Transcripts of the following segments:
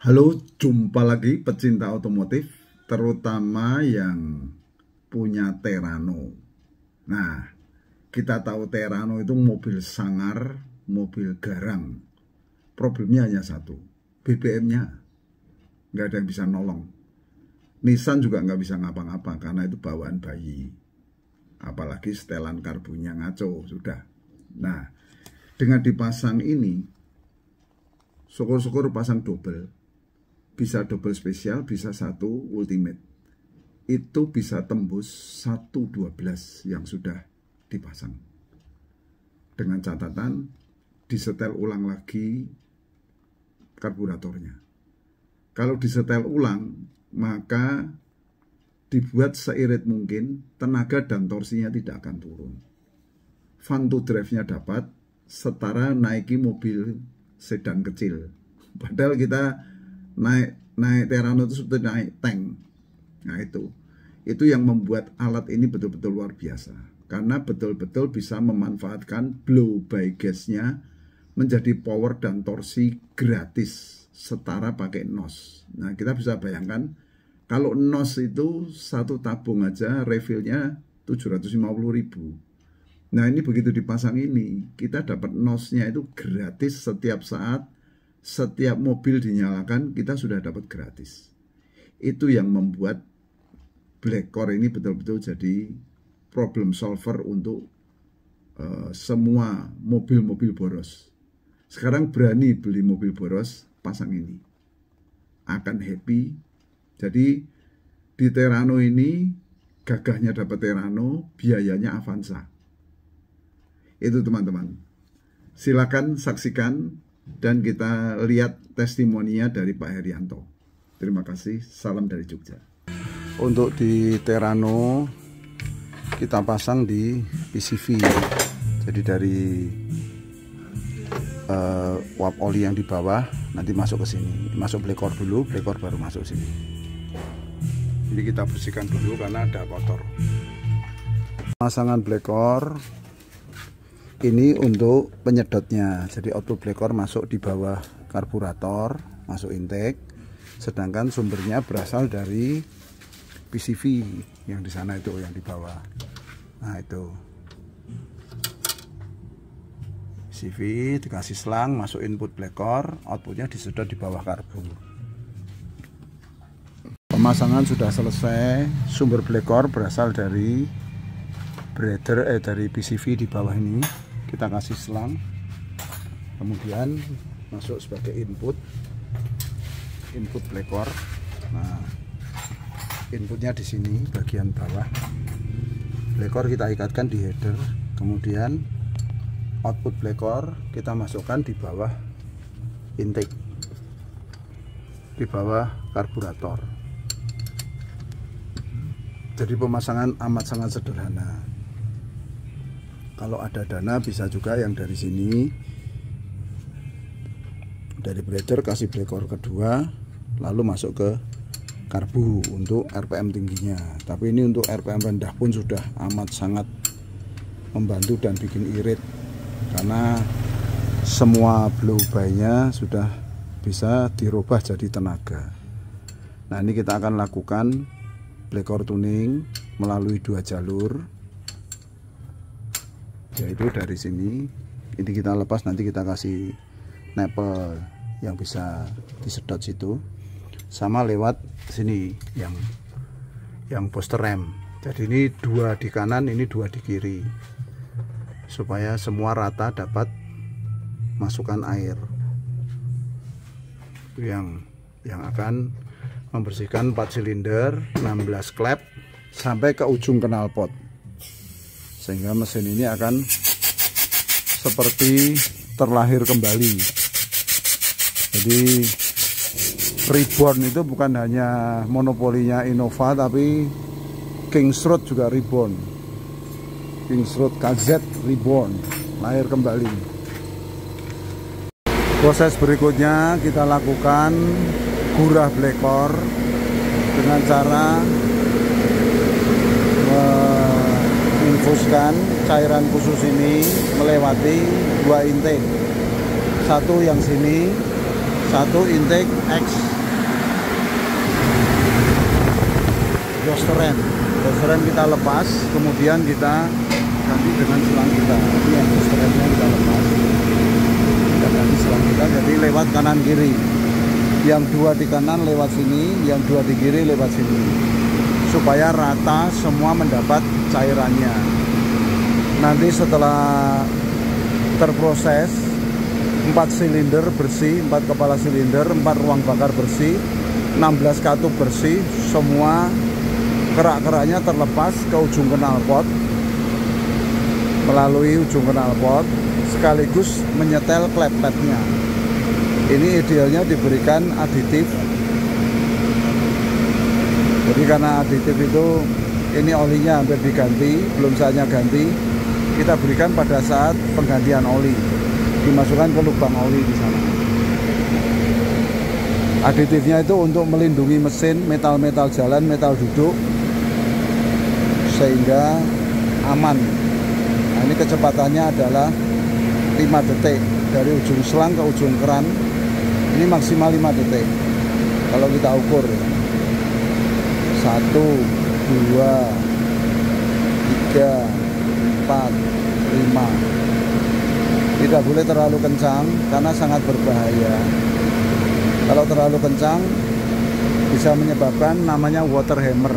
Halo, jumpa lagi pecinta otomotif, terutama yang punya Terrano. Nah, kita tahu Terrano itu mobil sangar, mobil garang. Problemnya hanya satu, BBM-nya nggak ada yang bisa nolong. Nissan juga nggak bisa ngapa-ngapa karena itu bawaan bayi. Apalagi setelan karbonnya ngaco, sudah. Nah, dengan dipasang ini, syukur-syukur pasang double. Bisa double spesial, bisa satu ultimate. Itu bisa tembus 112 yang sudah dipasang. Dengan catatan, disetel ulang lagi karburatornya. Kalau disetel ulang, maka dibuat seirit mungkin, tenaga dan torsinya tidak akan turun. Fun to drive-nya dapat, setara naiki mobil sedan kecil. Padahal kita naik Terrano itu seperti naik tank. Nah itu yang membuat alat ini betul-betul luar biasa, karena betul-betul bisa memanfaatkan blow by gas-nya menjadi power dan torsi gratis setara pakai NOS. Nah, kita bisa bayangkan kalau NOS itu satu tabung aja refillnya 750.000. Nah, ini begitu dipasang ini, kita dapat NOS-nya itu gratis setiap saat. Setiap mobil dinyalakan, kita sudah dapat gratis. Itu yang membuat Blackcore ini betul-betul jadi problem solver untuk semua mobil-mobil boros. Sekarang berani beli mobil boros, pasang ini. Akan happy. Jadi di Terrano ini, gagahnya dapat Terrano, biayanya Avanza. Itu teman-teman. Silakan saksikan dan kita lihat testimoninya dari Pak Herianto. Terima kasih, salam dari Jogja. Untuk di Terrano kita pasang di PCV. Jadi dari uap oli yang di bawah nanti masuk ke sini. Masuk Blackcore dulu, Blackcore baru masuk sini. Ini kita bersihkan dulu karena ada kotor. Pasangan Blackcore ini untuk penyedotnya, jadi output Blackcore masuk di bawah karburator, masuk intake, sedangkan sumbernya berasal dari PCV yang di sana itu, yang di bawah. Nah itu PCV dikasih selang, masuk input Blackcore, outputnya disedot di bawah karbu. Pemasangan sudah selesai, sumber Blackcore berasal dari breather dari PCV di bawah ini. Kita kasih selang, kemudian masuk sebagai input Blackcore. Nah, inputnya di sini bagian bawah. Blackcore kita ikatkan di header, kemudian output Blackcore kita masukkan di bawah intake, di bawah karburator. Jadi pemasangan amat sangat sederhana. Kalau ada dana bisa juga yang dari sini, dari breather kasih Blackcore kedua, lalu masuk ke karbu untuk RPM tingginya. Tapi ini untuk RPM rendah pun sudah amat sangat membantu dan bikin irit, karena semua blow by-nya sudah bisa dirubah jadi tenaga. Nah, ini kita akan lakukan Blackcore tuning melalui 2 jalur, yaitu dari sini. Ini kita lepas, nanti kita kasih nipple yang bisa disedot situ, sama lewat sini yang booster rem. Jadi ini 2 di kanan, ini 2 di kiri, supaya semua rata dapat masukan air. Itu yang akan membersihkan 4 silinder 16 klep sampai ke ujung knalpot, sehingga mesin ini akan seperti terlahir kembali. Jadi reborn itu bukan hanya monopolinya Innova, tapi Kingsroad juga reborn. Kingsroad KZ reborn, lahir kembali. Proses berikutnya kita lakukan gurah Blackcore dengan cara infuskan cairan khusus ini melewati 2 intake, satu yang sini, satu intake X exhaust rem kita lepas, kemudian kita ganti dengan selang kita. Ini exhaust remnya kita lepas, kita ganti selang kita, jadi lewat kanan kiri. Yang dua di kanan lewat sini, yang dua di kiri lewat sini, supaya rata semua mendapat cairannya. Nanti setelah terproses 4 silinder bersih, 4 kepala silinder, 4 ruang bakar bersih, 16 katup bersih, semua kerak-keraknya terlepas ke ujung knalpot, melalui ujung knalpot, sekaligus menyetel klep padnya. Ini idealnya diberikan aditif. Jadi karena aditif itu, ini olinya hampir diganti, belum saatnya ganti, kita berikan pada saat penggantian oli, dimasukkan ke lubang oli di sana. Aditifnya itu untuk melindungi mesin, metal-metal jalan, metal duduk, sehingga aman. Nah, ini kecepatannya adalah 5 detik dari ujung selang ke ujung keran. Ini maksimal 5 detik kalau kita ukur. 1, 2, 3, 4, 5. Tidak boleh terlalu kencang karena sangat berbahaya. Kalau terlalu kencang bisa menyebabkan namanya water hammer.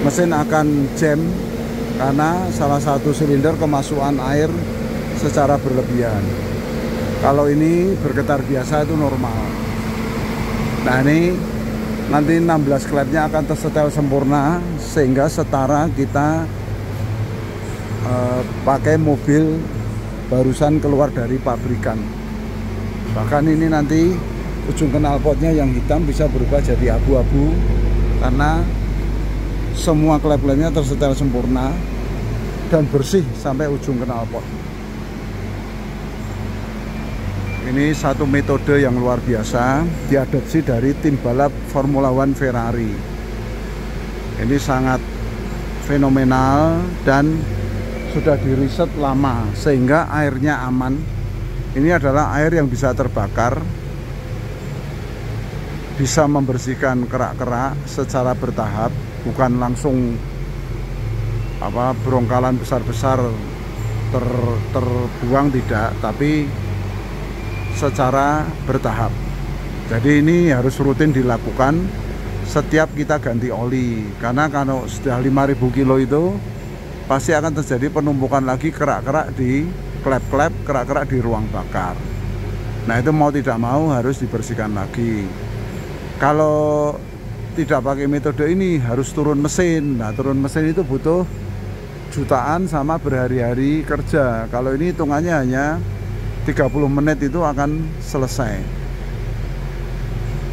Mesin akan jam karena salah satu silinder kemasukan air secara berlebihan. Kalau ini bergetar biasa itu normal. Nah, ini nanti 16 klepnya akan tersetel sempurna sehingga setara kita pakai mobil barusan keluar dari pabrikan. Bahkan ini nanti ujung knalpotnya yang hitam bisa berubah jadi abu-abu karena semua klep-klepnya tersetel sempurna dan bersih sampai ujung knalpot. Ini satu metode yang luar biasa, diadopsi dari tim balap Formula One Ferrari. Ini sangat fenomenal dan sudah diriset lama sehingga airnya aman. Ini adalah air yang bisa terbakar, bisa membersihkan kerak-kerak secara bertahap, bukan langsung berongkalan besar-besar terbuang, tidak, tapi secara bertahap. Jadi ini harus rutin dilakukan setiap kita ganti oli, karena kalau sudah 5.000 kilo itu pasti akan terjadi penumpukan lagi kerak-kerak di klep-klep, kerak-kerak di ruang bakar. Nah, itu mau tidak mau harus dibersihkan lagi. Kalau tidak pakai metode ini harus turun mesin. Nah, turun mesin itu butuh jutaan sama berhari-hari kerja. Kalau ini hitungannya hanya 30 menit itu akan selesai.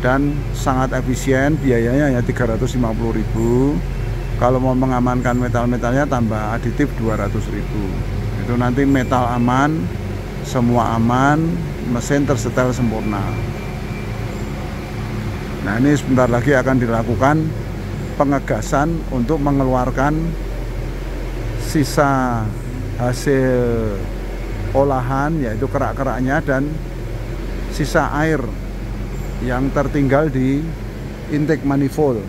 Dan sangat efisien, biayanya hanya 350.000. Kalau mau mengamankan metal-metalnya tambah aditif 200.000. Itu nanti metal aman, semua aman, mesin tersetel sempurna. Nah, ini sebentar lagi akan dilakukan pengegasan untuk mengeluarkan sisa hasil olahan, yaitu kerak-keraknya dan sisa air yang tertinggal di intake manifold.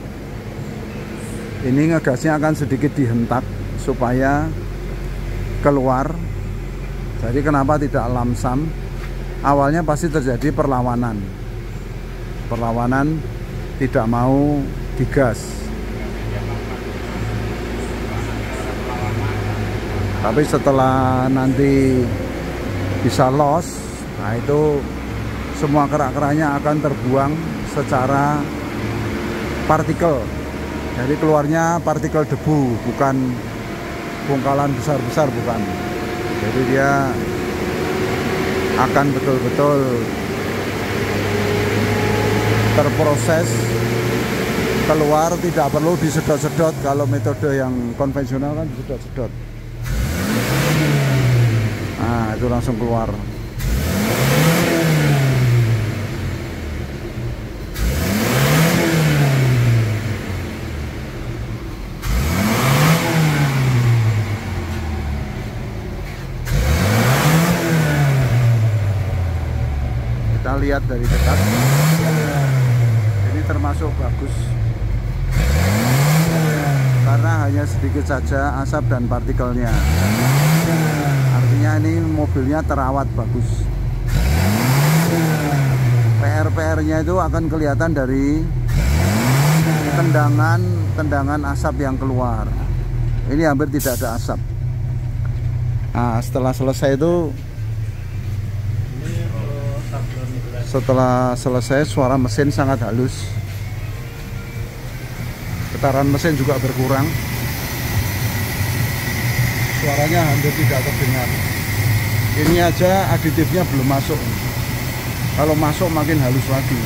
Ini ngegasnya akan sedikit dihentak supaya keluar. Jadi kenapa tidak lamsam? Awalnya pasti terjadi perlawanan, tidak mau digas. Tapi setelah nanti bisa loss, nah itu semua kerak-keraknya akan terbuang secara partikel. Jadi keluarnya partikel debu, bukan bongkalan besar-besar, bukan. Jadi dia akan betul-betul terproses keluar, tidak perlu disedot-sedot. Kalau metode yang konvensional kan disedot-sedot. Nah, itu langsung keluar. Kita lihat dari dekat. termasuk bagus karena hanya sedikit saja asap dan partikelnya. Artinya ini mobilnya terawat bagus. PR-nya itu akan kelihatan dari tendangan asap yang keluar. Ini hampir tidak ada asap. Nah, setelah selesai suara mesin sangat halus. Getaran mesin juga berkurang. Suaranya hampir tidak terdengar. Ini aja aditifnya belum masuk. Kalau masuk makin halus lagi.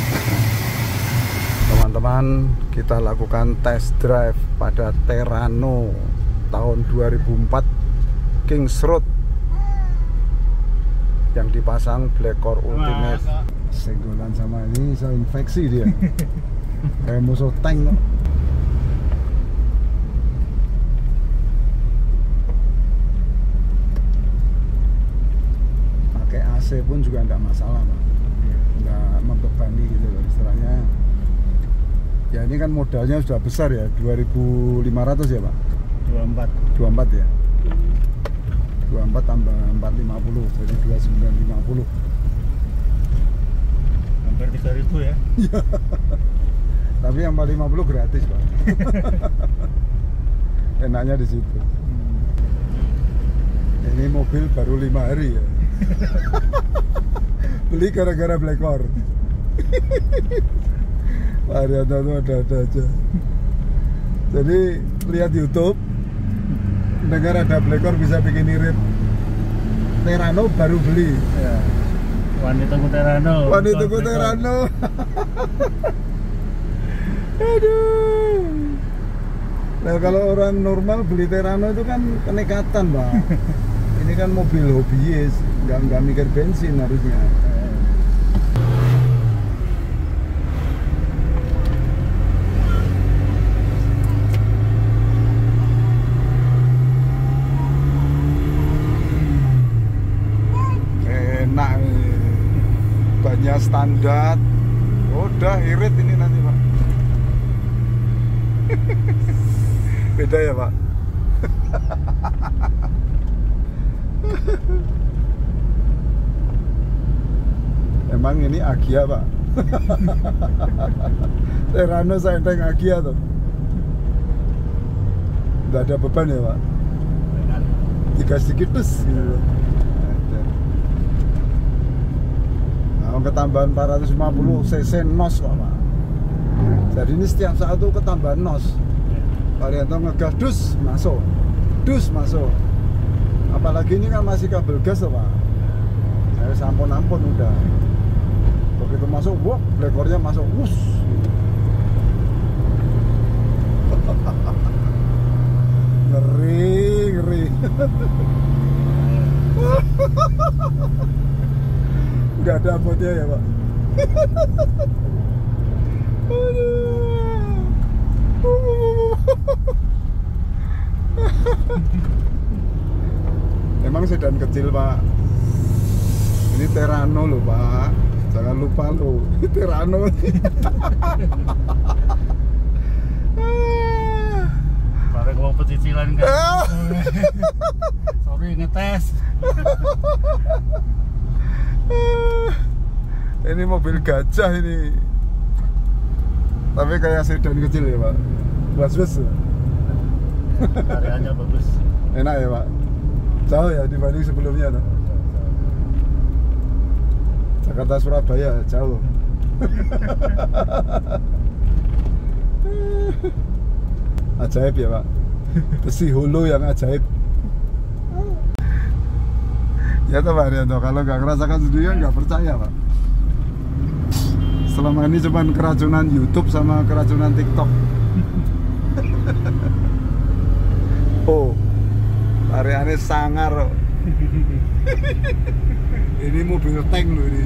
Teman-teman, kita lakukan test drive pada Terrano tahun 2004 Kings Road yang dipasang Blackcore Ultimate. Senggolan sama ini bisa infeksi dia. Kayak musuh tank. Pakai AC pun juga enggak masalah, Pak. Enggak membebani gitu loh istilahnya. Ya ini kan modalnya sudah besar ya, 2.500 ya Pak? 24 ya? 24 tambah 450, jadi 2950. Hampir 3.000 ya? Tapi yang 450 gratis Pak. Enaknya di situ. Ini mobil baru 5 hari ya. Beli gara-gara Blackcore. Pak Haryanto itu ada-ada aja. Jadi lihat YouTube, dengar ada Blackcore bisa bikin irit. Terrano baru beli. Ya. Wanita ku Terrano. Wanita ku Terrano. Aduh. Nah kalau orang normal beli Terrano itu kan kenekatan, Pak. Ini kan mobil hobiis, nggak mikir bensin harusnya. Enak, banyak standar. Udah irit ini nanti Pak. Beda ya Pak. Emang ini Agia Pak. Terrano Senteng Agia tuh. Nggak ada beban ya Pak. Digas sedikit terus gitu. Nah, ketambahan 450 cc nos Pak. Jadi ini setiap saat tuh ketambahan nos. Pak Haryanto ngegas dus masuk. Apalagi ini kan masih kabel gas Pak. Saya sampun-ampun udah. Begitu masuk, wah, Blackcore-nya masuk, wus. Ngeri. Nggak ada botnya ya Pak. Emang sedan kecil Pak. Ini Terrano loh Pak. Jangan lupa loh, Terrano. Bareng mau pecicilan kan. Sorry ngetes. Ini mobil gajah ini. Tapi kayak sedan kecil ya Pak. Was-was. Karyanya bagus. Enak ya Pak. Jauh ya dibanding sebelumnya no? Jakarta Surabaya jauh. Ajaib ya Pak. Besi hulu yang ajaib. Ya toh Pak Haryanto, kalau nggak ngerasakan sendiri nggak percaya Pak. Selama ini cuma keracunan YouTube sama keracunan TikTok. Oh, areanya sangar. Ini mobil tank loh ini.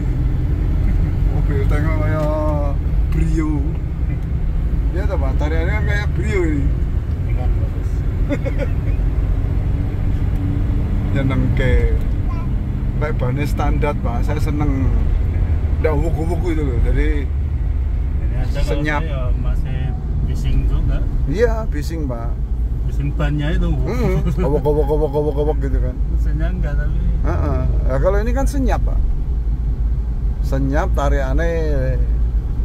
Mobil tank kayak Brio. Ya toh Pak, tariannya kan kayak Brio ini. Bagus. Nyeneng ke kayak bannya standar Pak, saya seneng. Nggak wuku-wuku itu loh, jadi Ini aja senyap. Ya, masih bising juga. Iya, bising Pak. Bising bannya itu. Kowok gitu kan. Mesinnya enggak tapi. Nah, kalau ini kan senyap Pak. Senyap, tariannya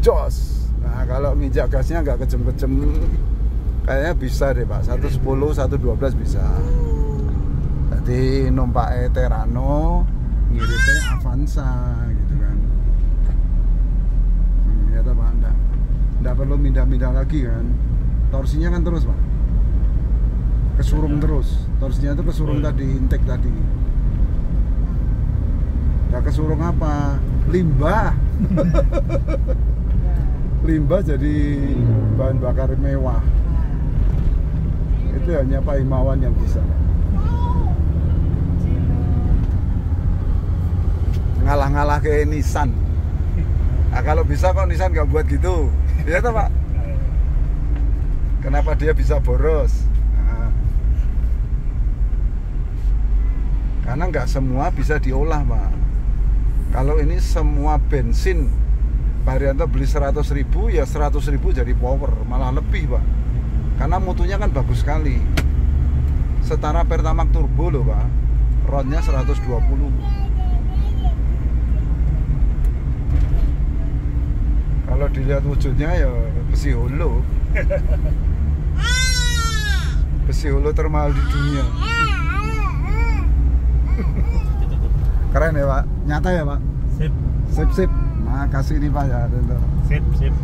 jos. Nah kalau nginjak gasnya nggak kejem-kejem, kayaknya bisa deh Pak. 110, 112 bisa. Jadi numpak Terrano, ngiritnya Avanza gitu kan. Ya Pak, nggak perlu mindah-mindah lagi kan. Torsinya kan terus Pak, kesurung terus. Torsinya itu kesurung tadi, intake tadi. Nggak kesurung apa? Limbah. Limbah jadi bahan bakar mewah. Itu hanya Pak Himawan yang bisa. Ngalah-ngalah ke Nissan. Nah, kalau bisa kok Nissan nggak buat gitu, ya toh Pak? Kenapa dia bisa boros? Nah, karena nggak semua bisa diolah Pak. Kalau ini semua bensin, Pak Haryanto beli 100.000, ya 100.000 jadi power, malah lebih Pak. Karena mutunya kan bagus sekali. Setara Pertamax turbo loh Pak. Ronnya 120. Kalau dilihat wujudnya ya besi holo. Besi holo termahal di dunia. Keren ya Pak, nyata ya Pak. Sip. Sip. Makasih nih Pak ya. Sip.